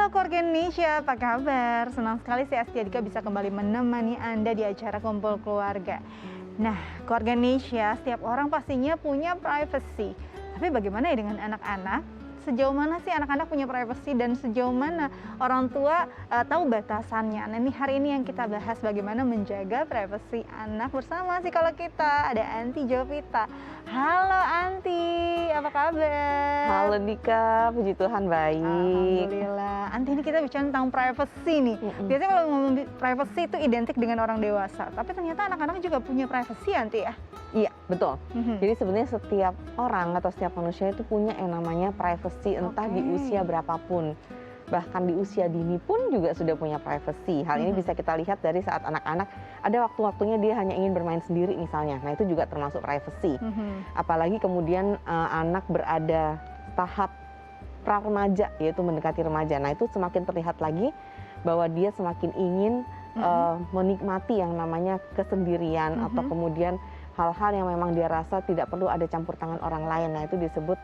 Halo keluarga Indonesia, apa kabar? Senang sekali si Asti Adika bisa kembali menemani Anda di acara Kumpul Keluarga. Nah, keluarga Indonesia, setiap orang pastinya punya privacy. Tapi bagaimana ya dengan anak-anak? Sejauh mana sih anak-anak punya privacy dan sejauh mana orang tua tahu batasannya? Nah, ini hari ini yang kita bahas bagaimana menjaga privacy anak bersama psikolog kita, ada Anti Jovita. Halo Anti, apa kabar? Halo Dika, puji Tuhan baik. Alhamdulillah. Anti, ini kita bicara tentang privacy nih. Biasanya kalau ngomong privacy itu identik dengan orang dewasa, tapi ternyata anak-anak juga punya privacy, Anti ya? Iya, betul. Jadi sebenarnya setiap orang atau setiap manusia itu punya yang namanya privacy, entah di usia berapapun. Bahkan di usia dini pun juga sudah punya privacy. Hal ini bisa kita lihat dari saat anak-anak ada waktu-waktunya dia hanya ingin bermain sendiri misalnya. Nah, itu juga termasuk privacy. Apalagi kemudian anak berada tahap pra-remaja, yaitu mendekati remaja. Nah, itu semakin terlihat lagi bahwa dia semakin ingin menikmati yang namanya kesendirian atau kemudian hal-hal yang memang dia rasa tidak perlu ada campur tangan orang lain. Nah, itu disebut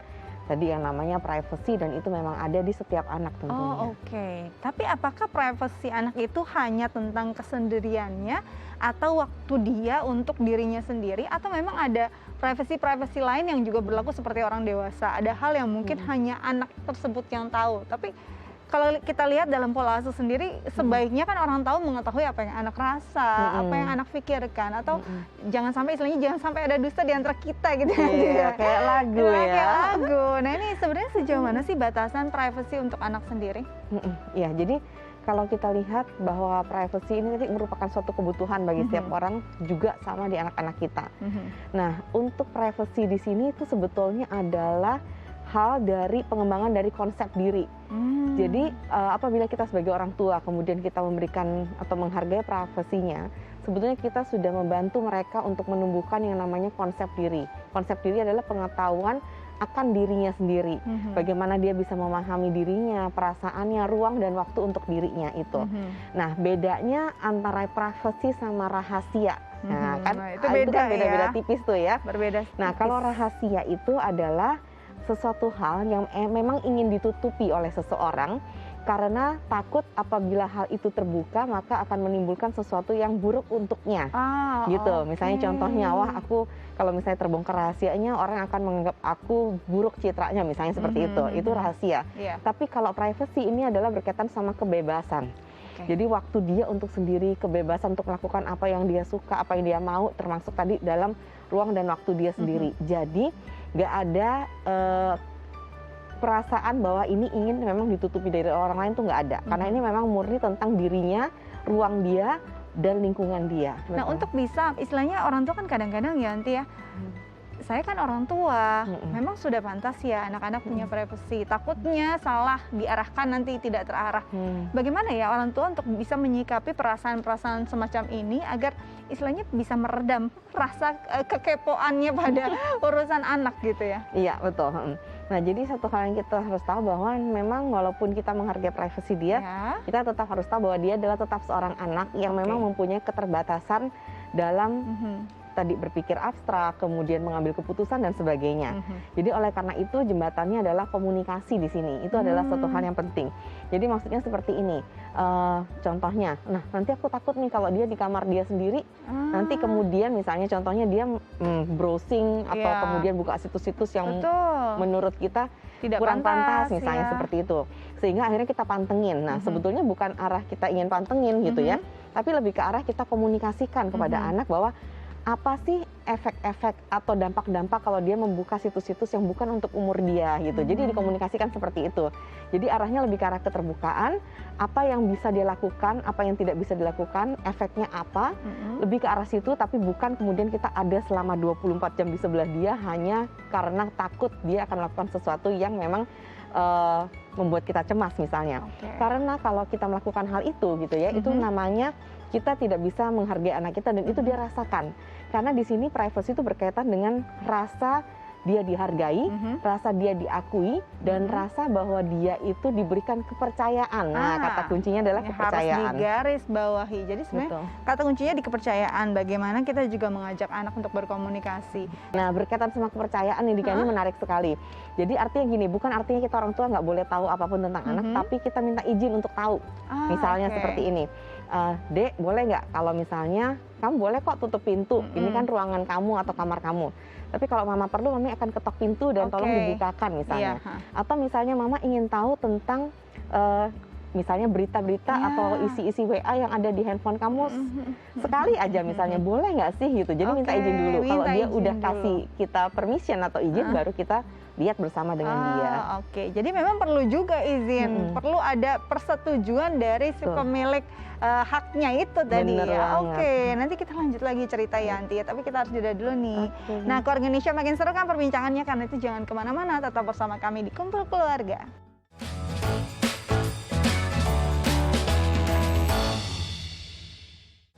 tadi yang namanya privacy dan itu memang ada di setiap anak tentunya. Oh, oke. Tapi apakah privacy anak itu hanya tentang kesendiriannya atau waktu dia untuk dirinya sendiri, atau memang ada privacy lain yang juga berlaku seperti orang dewasa? Ada hal yang mungkin hanya anak tersebut yang tahu. Tapi kalau kita lihat dalam pola asuh sendiri, sebaiknya kan orang tahu mengetahui apa yang anak rasa, apa yang anak pikirkan, atau jangan sampai istilahnya jangan sampai ada dusta di antara kita gitu ya. Kayak lagu ya. Kayak lagu. Nah, ini sebenarnya sejauh mana sih batasan privacy untuk anak sendiri? Ya, jadi kalau kita lihat bahwa privacy ini merupakan suatu kebutuhan bagi setiap orang, juga sama di anak-anak kita. Nah, untuk privacy di sini itu sebetulnya adalah hal dari pengembangan dari konsep diri. Jadi apabila kita sebagai orang tua kemudian kita memberikan atau menghargai privasinya, sebetulnya kita sudah membantu mereka untuk menumbuhkan yang namanya konsep diri. Konsep diri adalah pengetahuan akan dirinya sendiri. Bagaimana dia bisa memahami dirinya, perasaannya, ruang dan waktu untuk dirinya itu. Nah, bedanya antara privasi sama rahasia. Nah, kan itu beda beda-beda tipis tuh ya. Berbeda. Nah, kalau rahasia itu adalah sesuatu hal yang memang ingin ditutupi oleh seseorang karena takut apabila hal itu terbuka maka akan menimbulkan sesuatu yang buruk untuknya. Gitu. Misalnya contohnya, wah aku kalau misalnya terbongkar rahasianya orang akan menganggap aku buruk citranya misalnya seperti itu. Itu rahasia. Tapi kalau privacy ini adalah berkaitan sama kebebasan. Jadi waktu dia untuk sendiri, kebebasan untuk melakukan apa yang dia suka, apa yang dia mau, termasuk tadi dalam ruang dan waktu dia sendiri. Jadi nggak ada perasaan bahwa ini ingin memang ditutupi dari orang lain, tuh nggak ada. Karena ini memang murni tentang dirinya, ruang dia, dan lingkungan dia. Nah, untuk bisa, istilahnya orang tua kan kadang-kadang ya Anti ya, saya kan orang tua, memang sudah pantas ya anak-anak punya privacy. Takutnya salah diarahkan nanti tidak terarah. Bagaimana ya orang tua untuk bisa menyikapi perasaan-perasaan semacam ini agar istilahnya bisa meredam rasa kekepoannya pada urusan anak gitu ya? Iya, betul. Nah, jadi satu hal yang kita harus tahu bahwa memang walaupun kita menghargai privasi dia, kita tetap harus tahu bahwa dia adalah tetap seorang anak yang memang mempunyai keterbatasan dalam tadi berpikir abstrak, kemudian mengambil keputusan dan sebagainya. Jadi oleh karena itu jembatannya adalah komunikasi di sini. Itu adalah satu hal yang penting. Jadi maksudnya seperti ini. Contohnya, nah nanti aku takut nih kalau dia di kamar dia sendiri, nanti kemudian misalnya contohnya dia browsing atau kemudian buka situs-situs yang menurut kita tidak kurang pantas misalnya seperti itu. Sehingga akhirnya kita pantengin. Nah, sebetulnya bukan arah kita ingin pantengin gitu ya, tapi lebih ke arah kita komunikasikan kepada anak bahwa apa sih efek-efek atau dampak-dampak kalau dia membuka situs-situs yang bukan untuk umur dia gitu. Jadi dikomunikasikan seperti itu. Jadi arahnya lebih ke arah keterbukaan, apa yang bisa dia lakukan, apa yang tidak bisa dilakukan, efeknya apa, lebih ke arah situ, tapi bukan kemudian kita ada selama 24 jam di sebelah dia hanya karena takut dia akan melakukan sesuatu yang memang membuat kita cemas misalnya. Karena kalau kita melakukan hal itu gitu ya, itu namanya kita tidak bisa menghargai anak kita dan itu dia rasakan. Karena di sini privacy itu berkaitan dengan rasa dia dihargai, rasa dia diakui, dan rasa bahwa dia itu diberikan kepercayaan. Nah, kata kuncinya adalah ini kepercayaan. harus digaris bawahi. Jadi sebenarnya kata kuncinya di kepercayaan. Bagaimana kita juga mengajak anak untuk berkomunikasi. Nah, berkaitan sama kepercayaan ini kayaknya menarik sekali. Jadi artinya gini, bukan artinya kita orang tua nggak boleh tahu apapun tentang anak, tapi kita minta izin untuk tahu. Misalnya seperti ini, Dek, boleh nggak kalau misalnya kamu boleh kok tutup pintu, ini kan ruangan kamu atau kamar kamu. Tapi kalau mama perlu, mami akan ketok pintu dan tolong dibukakan misalnya. Atau misalnya mama ingin tahu tentang misalnya berita-berita atau isi-isi WA yang ada di handphone kamu, sekali aja misalnya, boleh nggak sih gitu. Jadi minta izin dulu. Kalau dia udah kasih kita permission atau izin, baru kita lihat bersama dengan dia. Oke, jadi memang perlu juga izin, perlu ada persetujuan dari si pemilik haknya itu tadi. Oke, nanti kita lanjut lagi cerita Yanti, tapi kita harus jeda dulu nih. Nah, Keluarga Indonesia makin seru kan perbincangannya, karena itu jangan kemana-mana, tetap bersama kami di Kumpul Keluarga.